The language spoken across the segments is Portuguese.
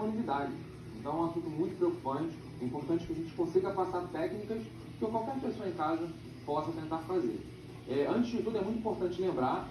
disponibilidade. Então é um assunto muito preocupante. É importante que a gente consiga passar técnicas que qualquer pessoa em casa possa tentar fazer. Antes de tudo, é muito importante lembrar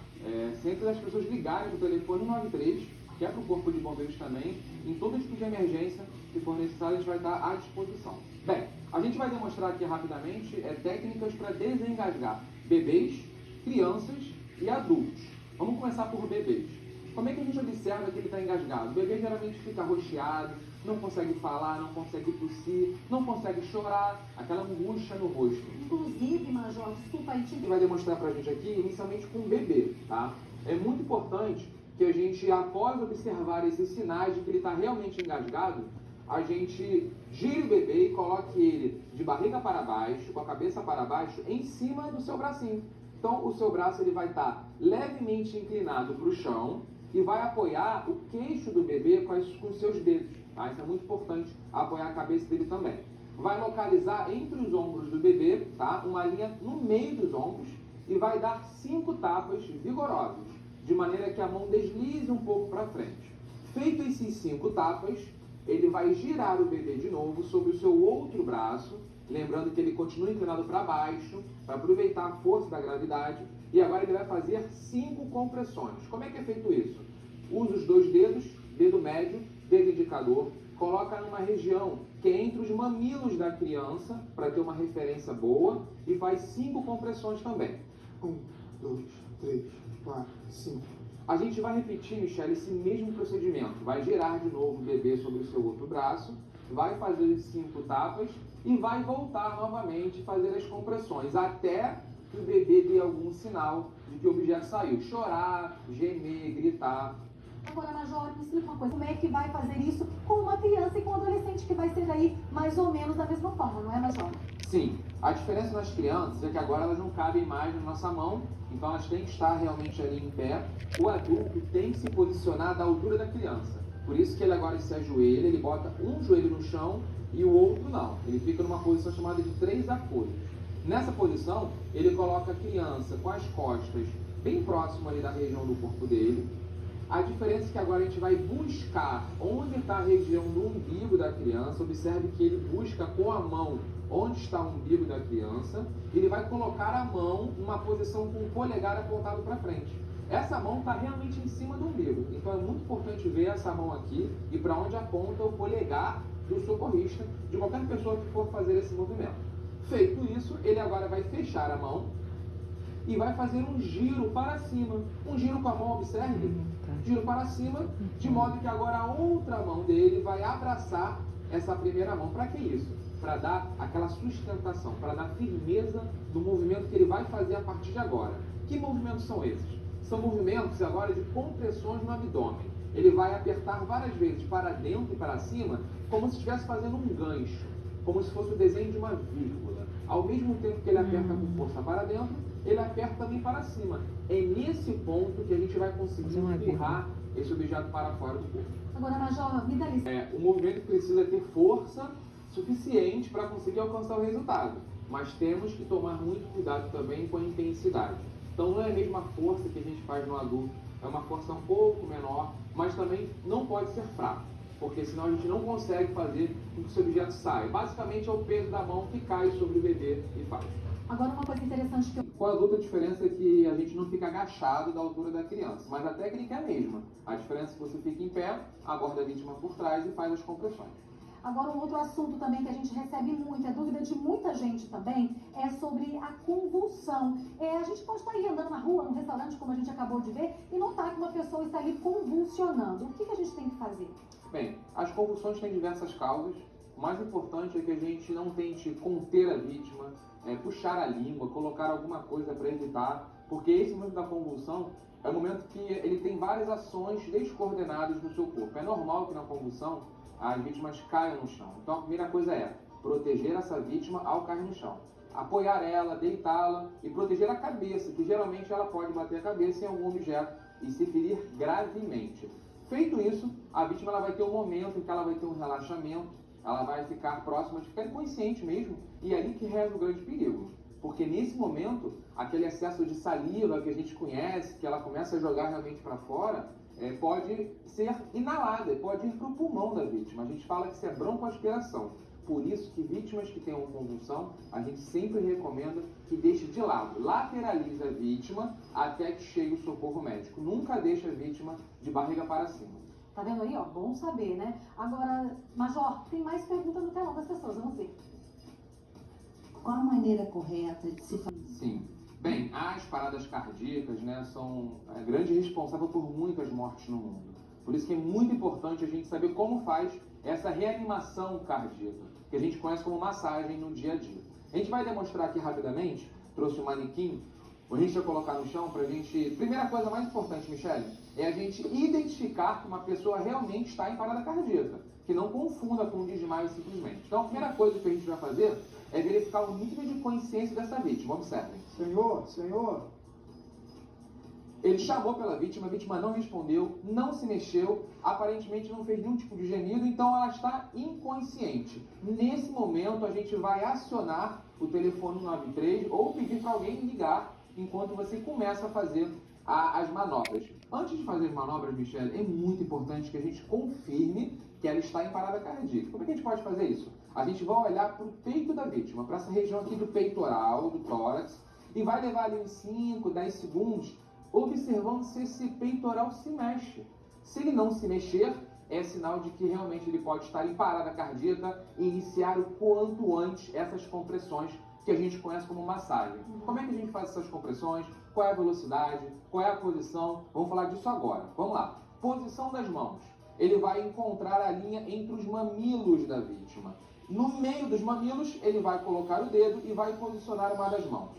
sempre das pessoas ligarem no telefone 93, que é para o Corpo de Bombeiros também, em todo tipo de emergência que for necessário, a gente vai estar à disposição. Bem, a gente vai demonstrar aqui rapidamente técnicas para desengasgar bebês, crianças e adultos. Vamos começar por bebês. Como é que a gente observa que ele está engasgado? O bebê geralmente fica roxeado, não consegue falar, não consegue tossir, não consegue chorar, aquela angústia no rosto. Inclusive, Major, desculpa aí te... Ele vai demonstrar pra gente aqui, inicialmente com o bebê, tá? É muito importante que a gente, após observar esses sinais de que ele está realmente engasgado, a gente gire o bebê e coloque ele de barriga para baixo, com a cabeça para baixo, em cima do seu bracinho. Então, o seu braço ele vai estar levemente inclinado para o chão e vai apoiar o queixo do bebê com os seus dedos. Tá? Isso é muito importante, apoiar a cabeça dele também. Vai localizar entre os ombros do bebê, tá? Uma linha no meio dos ombros e vai dar 5 tapas vigorosas, de maneira que a mão deslize um pouco para frente. Feito esses 5 tapas, ele vai girar o bebê de novo sobre o seu outro braço, lembrando que ele continua inclinado para baixo, para aproveitar a força da gravidade, e agora ele vai fazer 5 compressões. Como é que é feito isso? Usa os 2 dedos, dedo médio, dedo indicador, coloca numa região que é entre os mamilos da criança, para ter uma referência boa, e faz 5 compressões também. 1, 2, 3, 4, 5. A gente vai repetir, Michele, esse mesmo procedimento. Vai girar de novo o bebê sobre o seu outro braço, vai fazer as 5 tapas e vai voltar novamente fazer as compressões, até que o bebê dê algum sinal de que o objeto saiu. Chorar, gemer, gritar. Agora, Major, me explica uma coisa. Como é que vai fazer isso com uma criança e com um adolescente que vai ser aí mais ou menos da mesma forma, não é, Major? Sim, a diferença nas crianças é que agora elas não cabem mais na nossa mão, então elas têm que estar realmente ali em pé. O adulto tem que se posicionar da altura da criança. Por isso que ele agora se ajoelha, ele bota um joelho no chão e o outro não. Ele fica numa posição chamada de 3 apoios. Nessa posição, ele coloca a criança com as costas bem próximo ali da região do corpo dele. A diferença é que agora a gente vai buscar onde está a região do umbigo da criança. Observe que ele busca com a mão onde está o umbigo da criança. Ele vai colocar a mão numa posição com o polegar apontado para frente. Essa mão está realmente em cima do umbigo. Então é muito importante ver essa mão aqui e para onde aponta o polegar do socorrista, de qualquer pessoa que for fazer esse movimento. Feito isso, ele agora vai fechar a mão e vai fazer um giro para cima. Um giro com a mão, observe. Giro para cima, de modo que agora a outra mão dele vai abraçar essa primeira mão. Para que isso? Para dar aquela sustentação, para dar firmeza no movimento que ele vai fazer a partir de agora. Que movimentos são esses? São movimentos agora de compressões no abdômen. Ele vai apertar várias vezes para dentro e para cima, como se estivesse fazendo um gancho, como se fosse o desenho de uma vírgula. Ao mesmo tempo que ele aperta com força para dentro, ele aperta também para cima. É nesse ponto que a gente vai conseguir empurrar esse objeto para fora do corpo. Agora, Major, me dá licença. O movimento precisa ter força suficiente para conseguir alcançar o resultado, mas temos que tomar muito cuidado também com a intensidade. Então não é a mesma força que a gente faz no adulto, é uma força um pouco menor, mas também não pode ser fraco, porque senão a gente não consegue fazer com que esse objeto saia. Basicamente é o peso da mão que cai sobre o bebê e faz. Agora, uma coisa interessante que eu... Com o adulto, a diferença é que a gente não fica agachado da altura da criança, mas a técnica é a mesma. A diferença é que você fica em pé, aborda a vítima por trás e faz as compressões. Agora, um outro assunto também que a gente recebe muito, é dúvida de muita gente também, é sobre a convulsão. A gente pode estar aí andando na rua, no restaurante, como a gente acabou de ver, e notar que uma pessoa está ali convulsionando. O que a gente tem que fazer? Bem, as convulsões têm diversas causas. O mais importante é que a gente não tente conter a vítima, puxar a língua, colocar alguma coisa para evitar, porque esse momento da convulsão é o momento que ele tem várias ações descoordenadas no seu corpo. É normal que na convulsão as vítimas caiam no chão. Então a primeira coisa é proteger essa vítima ao cair no chão. Apoiar ela, deitá-la e proteger a cabeça, que geralmente ela pode bater a cabeça em algum objeto e se ferir gravemente. Feito isso, a vítima ela vai ter um momento em que ela vai ter um relaxamento, ela vai ficar próxima de ficar inconsciente mesmo, e é ali que reza o grande perigo. Porque nesse momento, aquele excesso de saliva que a gente conhece, que ela começa a jogar realmente para fora, pode ser inalada, pode ir para o pulmão da vítima. A gente fala que isso é broncoaspiração. Por isso que vítimas que tenham convulsão, a gente sempre recomenda que deixe de lado, lateralize a vítima até que chegue o socorro médico. Nunca deixe a vítima de barriga para cima. Tá vendo aí, ó? Bom saber, né? Agora, Major, tem mais perguntas no telão das pessoas, vamos ver. Qual a maneira correta de se fazer? Sim. Bem, as paradas cardíacas, né, são a grande responsável por muitas mortes no mundo. Por isso que é muito importante a gente saber como faz essa reanimação cardíaca, que a gente conhece como massagem no dia a dia. A gente vai demonstrar aqui rapidamente, trouxe um manequim, a gente vai colocar no chão para a gente... Primeira coisa mais importante, Michele, é a gente identificar que uma pessoa realmente está em parada cardíaca, que não confunda com um desmaio simplesmente. Então, a primeira coisa que a gente vai fazer é verificar o nível de consciência dessa vítima. Observem. Senhor. Ele chamou pela vítima, a vítima não respondeu, não se mexeu, aparentemente não fez nenhum tipo de gemido, então ela está inconsciente. Nesse momento, a gente vai acionar o telefone 93 ou pedir para alguém ligar enquanto você começa a fazer as manobras. Antes de fazer as manobras, Michele, é muito importante que a gente confirme que ela está em parada cardíaca. Como é que a gente pode fazer isso? A gente vai olhar para o peito da vítima, para essa região aqui do peitoral, do tórax, e vai levar ali uns 5, 10 segundos, observando se esse peitoral se mexe. Se ele não se mexer, é sinal de que realmente ele pode estar em parada cardíaca e iniciar o quanto antes essas compressões que a gente conhece como massagem. Como é que a gente faz essas compressões? Qual é a velocidade? Qual é a posição? Vamos falar disso agora. Vamos lá. Posição das mãos. Ele vai encontrar a linha entre os mamilos da vítima. No meio dos mamilos, ele vai colocar o dedo e vai posicionar uma das mãos.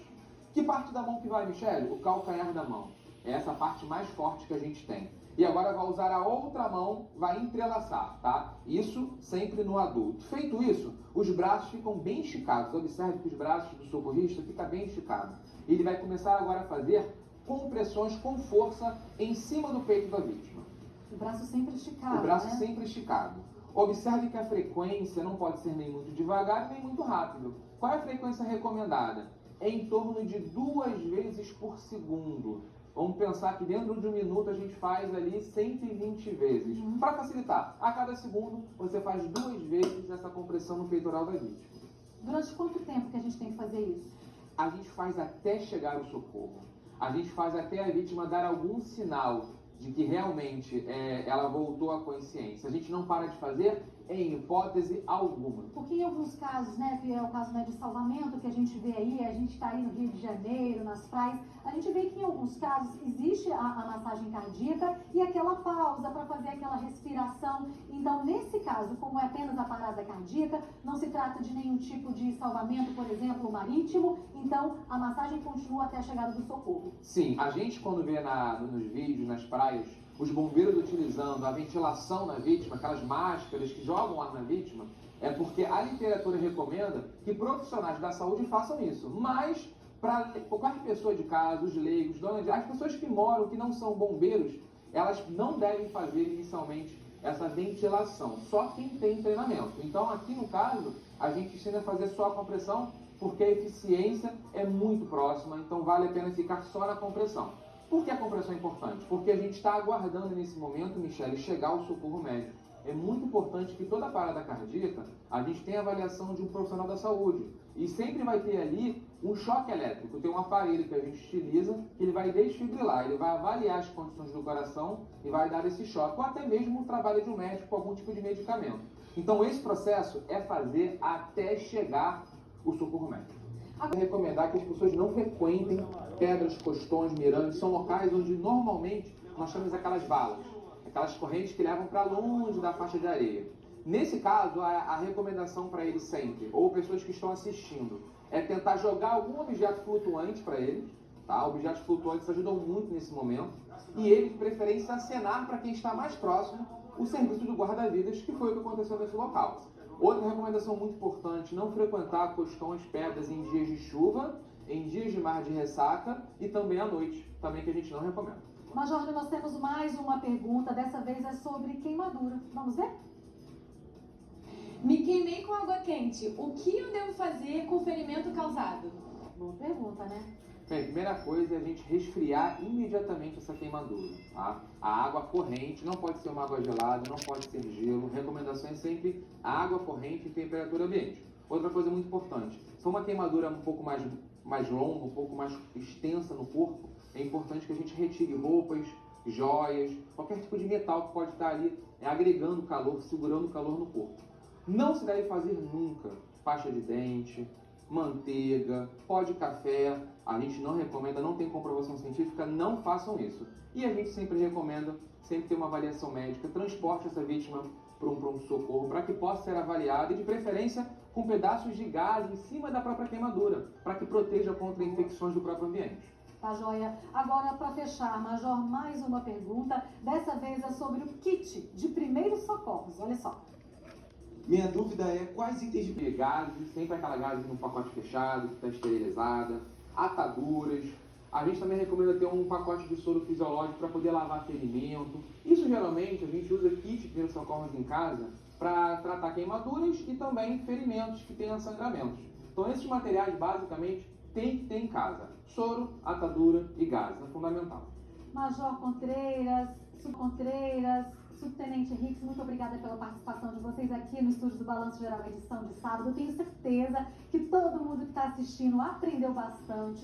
Que parte da mão que vai, Michele? O calcanhar da mão. É essa parte mais forte que a gente tem. E agora vai usar a outra mão, vai entrelaçar, tá? Isso sempre no adulto. Feito isso, os braços ficam bem esticados. Observe que os braços do socorrista ficam bem esticados. Ele vai começar agora a fazer compressões com força em cima do peito da vítima. O braço sempre esticado, O braço né? sempre esticado. Observe que a frequência não pode ser nem muito devagar, nem muito rápido. Qual é a frequência recomendada? É em torno de 2 vezes por segundo. Vamos pensar que dentro de 1 minuto a gente faz ali 120 vezes. Para facilitar, a cada segundo você faz 2 vezes essa compressão no peitoral da vítima. Durante quanto tempo que a gente tem que fazer isso? A gente faz até chegar o socorro. A gente faz até a vítima dar algum sinal de que realmente ela voltou à consciência. A gente não para de fazer em hipótese alguma. Porque em alguns casos, né, que é o caso, né, de salvamento que a gente vê aí, a gente está aí no Rio de Janeiro, nas praias, a gente vê que em alguns casos existe a massagem cardíaca e aquela pausa para fazer aquela respiração. Então, nesse caso, como é apenas a parada cardíaca, não se trata de nenhum tipo de salvamento, por exemplo, marítimo, então a massagem continua até a chegada do socorro. Sim, a gente quando vê nos vídeos, nas praias, os bombeiros utilizando a ventilação na vítima, aquelas máscaras que jogam ar na vítima, é porque a literatura recomenda que profissionais da saúde façam isso. Mas, para qualquer pessoa de casa, os leigos, as pessoas que moram, que não são bombeiros, elas não devem fazer inicialmente essa ventilação. Só quem tem treinamento. Então, aqui no caso, a gente ensina a fazer só a compressão, porque a eficiência é muito próxima, então vale a pena ficar só na compressão. Por que a compressão é importante? Porque a gente está aguardando nesse momento, Michele, chegar o socorro médico. É muito importante que toda parada cardíaca, a gente tenha a avaliação de um profissional da saúde. E sempre vai ter ali um choque elétrico. Tem um aparelho que a gente utiliza, que ele vai desfibrilar, ele vai avaliar as condições do coração e vai dar esse choque. Ou até mesmo o trabalho de um médico com algum tipo de medicamento. Então esse processo é fazer até chegar o socorro médico. Vou recomendar que as pessoas não frequentem pedras, costões, mirantes, são locais onde normalmente nós temos aquelas balas, aquelas correntes que levam para longe da faixa de areia. Nesse caso, a recomendação para eles sempre, ou pessoas que estão assistindo, é tentar jogar algum objeto flutuante para eles, tá? Objetos flutuantes ajudam muito nesse momento, e ele, de preferência, acenar para quem está mais próximo o serviço do guarda-vidas, que foi o que aconteceu nesse local. Outra recomendação muito importante, não frequentar costões, pedras em dias de chuva, em dias de mar de ressaca e também à noite, também que a gente não recomenda. Major, nós temos mais uma pergunta, dessa vez é sobre queimadura. Vamos ver? Me queimei com água quente. O que eu devo fazer com o ferimento causado? Boa pergunta, né? Bem, a primeira coisa é a gente resfriar imediatamente essa queimadura, tá? A água corrente, não pode ser uma água gelada, não pode ser gelo. Recomendação é sempre água corrente em temperatura ambiente. Outra coisa muito importante, se for uma queimadura um pouco mais longa, um pouco mais extensa no corpo, é importante que a gente retire roupas, joias, qualquer tipo de metal que pode estar ali agregando calor, segurando o calor no corpo. Não se deve fazer nunca pasta de dente, manteiga, pó de café, a gente não recomenda, não tem comprovação científica, não façam isso. E a gente sempre recomenda, sempre ter uma avaliação médica, transporte essa vítima para um pronto-socorro, para que possa ser avaliada e de preferência com pedaços de gás em cima da própria queimadura, para que proteja contra infecções do próprio ambiente. Tá joia? Agora, para fechar, Major, mais uma pergunta. Dessa vez é sobre o kit de primeiros socorros. Olha só. Minha dúvida é quais itens de Gases, sempre aquela gase no pacote fechado, que está esterilizada, ataduras. A gente também recomenda ter um pacote de soro fisiológico para poder lavar ferimento. Isso geralmente a gente usa kit de primeiros socorros em casa para tratar queimaduras e também ferimentos que tenham sangramentos. Então esses materiais basicamente tem que ter em casa. Soro, atadura e gás, é fundamental. Major Contreiras, Subtenente Hicks, muito obrigada pela participação de vocês aqui no estúdio do Balanço Geral, edição de sábado. Eu tenho certeza que todo mundo que está assistindo aprendeu bastante.